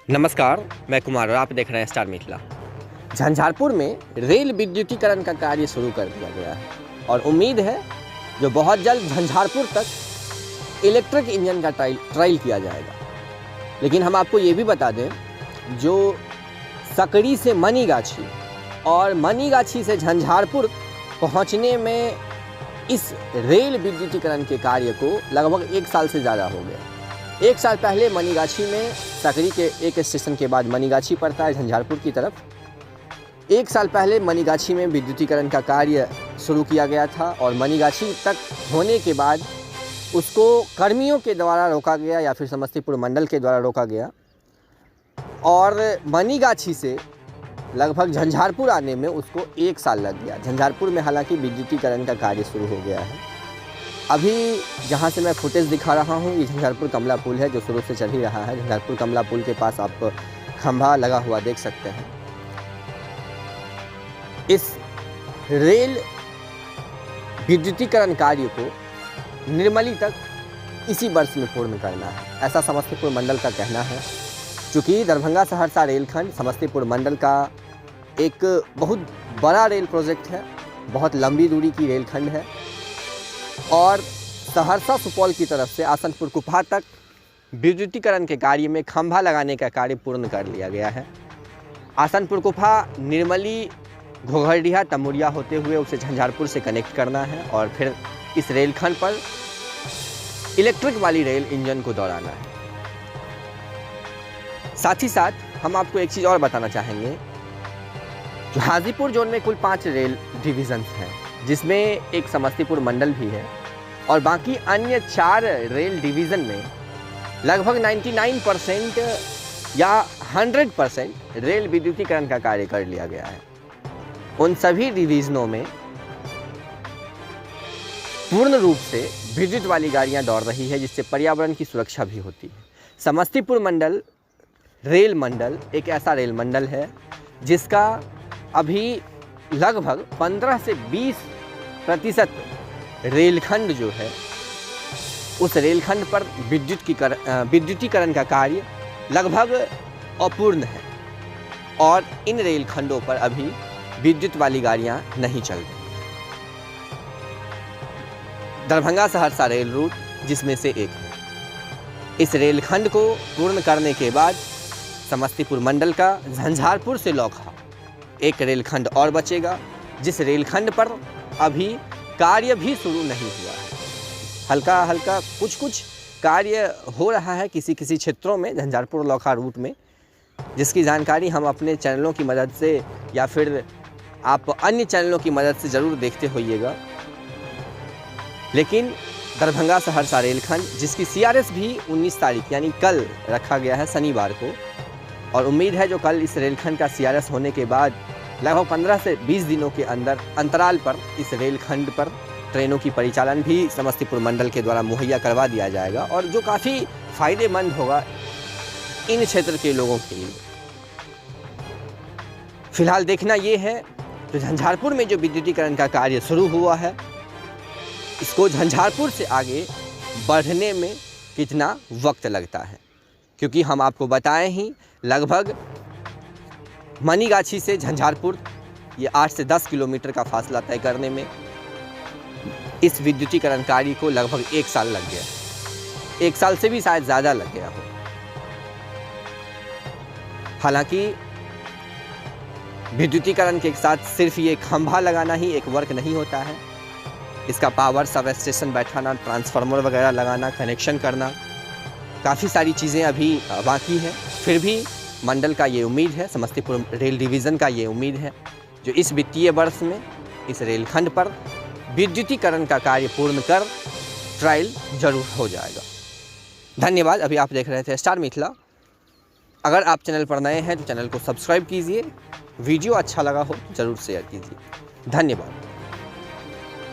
नमस्कार, मैं कुमार और आप देख रहे हैं स्टार मिथिला। झंझारपुर में रेल विद्युतीकरण का कार्य शुरू कर दिया गया है और उम्मीद है जो बहुत जल्द झंझारपुर तक इलेक्ट्रिक इंजन का ट्रायल किया जाएगा। लेकिन हम आपको ये भी बता दें, जो सकड़ी से मनीगाछी और मनीगाछी से झंझारपुर पहुंचने में इस रेल विद्युतीकरण के कार्य को लगभग 1 साल से ज़्यादा हो गया। 1 साल पहले मनीगाछी में, सकड़ी के एक स्टेशन के बाद मनीगाछी पड़ता है झंझारपुर की तरफ। 1 साल पहले मनीगाछी में विद्युतीकरण का कार्य शुरू किया गया था और मनीगाछी तक होने के बाद उसको कर्मियों के द्वारा रोका गया या फिर समस्तीपुर मंडल के द्वारा रोका गया और मनीगाछी से लगभग झंझारपुर आने में उसको 1 साल लग गया। झंझारपुर में हालांकि विद्युतीकरण का कार्य शुरू हो गया है। अभी जहाँ से मैं फुटेज दिखा रहा हूँ, ये झंझारपुर कमला पुल है जो शुरू से चल ही रहा है। झंझारपुर कमला पुल के पास आप खंभा लगा हुआ देख सकते हैं। इस रेल विद्युतीकरण कार्य को निर्मली तक इसी वर्ष में पूर्ण करना है, ऐसा समस्तीपुर मंडल का कहना है। चूँकि दरभंगा सहरसा रेलखंड समस्तीपुर मंडल का एक बहुत बड़ा रेल प्रोजेक्ट है, बहुत लंबी दूरी की रेलखंड है और सहरसा सुपौल की तरफ से आसनपुर कुपहा तक विद्युतीकरण के कार्य में खंभा लगाने का कार्य पूर्ण कर लिया गया है। आसनपुर कुपहा निर्मली घोघरडीहा तमुरिया होते हुए उसे झंझारपुर से कनेक्ट करना है और फिर इस रेलखंड पर इलेक्ट्रिक वाली रेल इंजन को दौड़ाना है। साथ ही साथ हम आपको एक चीज़ और बताना चाहेंगे, जो हाजीपुर जोन में कुल 5 रेल डिवीज़न्स हैं, जिसमें एक समस्तीपुर मंडल भी है और बाकी अन्य 4 रेल डिवीज़न में लगभग 99% या 100% रेल विद्युतीकरण का कार्य कर लिया गया है। उन सभी डिवीज़नों में पूर्ण रूप से विद्युत वाली गाड़ियां दौड़ रही है, जिससे पर्यावरण की सुरक्षा भी होती है। समस्तीपुर मंडल रेल मंडल एक ऐसा रेल मंडल है जिसका अभी लगभग 15 से 20% रेलखंड जो है, उस रेलखंड पर विद्युतीकरण का कार्य लगभग अपूर्ण है और इन रेलखंडों पर अभी विद्युत वाली गाड़ियां नहीं चल रही। दरभंगा सहरसा रेल रूट जिसमें से एक है। इस रेलखंड को पूर्ण करने के बाद समस्तीपुर मंडल का झंझारपुर से लौखा एक रेलखंड और बचेगा, जिस रेलखंड पर अभी कार्य भी शुरू नहीं हुआ है। हल्का हल्का कुछ कार्य हो रहा है किसी क्षेत्रों में झंझारपुर लौखा रूट में, जिसकी जानकारी हम अपने चैनलों की मदद से या फिर आप अन्य चैनलों की मदद से ज़रूर देखते होइएगा। लेकिन दरभंगा सहरसा रेलखंड जिसकी CRS भी 19 तारीख यानी कल रखा गया है, शनिवार को, और उम्मीद है जो कल इस रेलखंड का CRS होने के बाद लगभग 15 से 20 दिनों के अंदर अंतराल पर इस रेलखंड पर ट्रेनों की परिचालन भी समस्तीपुर मंडल के द्वारा मुहैया करवा दिया जाएगा और जो काफ़ी फ़ायदेमंद होगा इन क्षेत्र के लोगों के लिए। फिलहाल देखना ये है तो झंझारपुर में जो विद्युतीकरण का कार्य शुरू हुआ है, इसको झंझारपुर से आगे बढ़ने में कितना वक्त लगता है, क्योंकि हम आपको बताएं ही लगभग मनीगाछी से झंझारपुर ये 8 से 10 किलोमीटर का फासला तय करने में इस विद्युतीकरण कार्य को लगभग 1 साल लग गया। 1 साल से भी शायद ज़्यादा लग गया हो। हालांकि विद्युतीकरण के साथ सिर्फ ये खंभा लगाना ही एक वर्क नहीं होता है, इसका पावर सब स्टेशन बैठाना, ट्रांसफार्मर वगैरह लगाना, कनेक्शन करना, काफ़ी सारी चीज़ें अभी बाकी हैं। फिर भी मंडल का ये उम्मीद है, समस्तीपुर रेल डिवीज़न का ये उम्मीद है जो इस वित्तीय वर्ष में इस रेलखंड पर विद्युतीकरण का कार्य पूर्ण कर ट्रायल जरूर हो जाएगा। धन्यवाद। अभी आप देख रहे थे स्टार मिथिला। अगर आप चैनल पर नए हैं तो चैनल को सब्सक्राइब कीजिए, वीडियो अच्छा लगा हो तो ज़रूर शेयर कीजिए। धन्यवाद।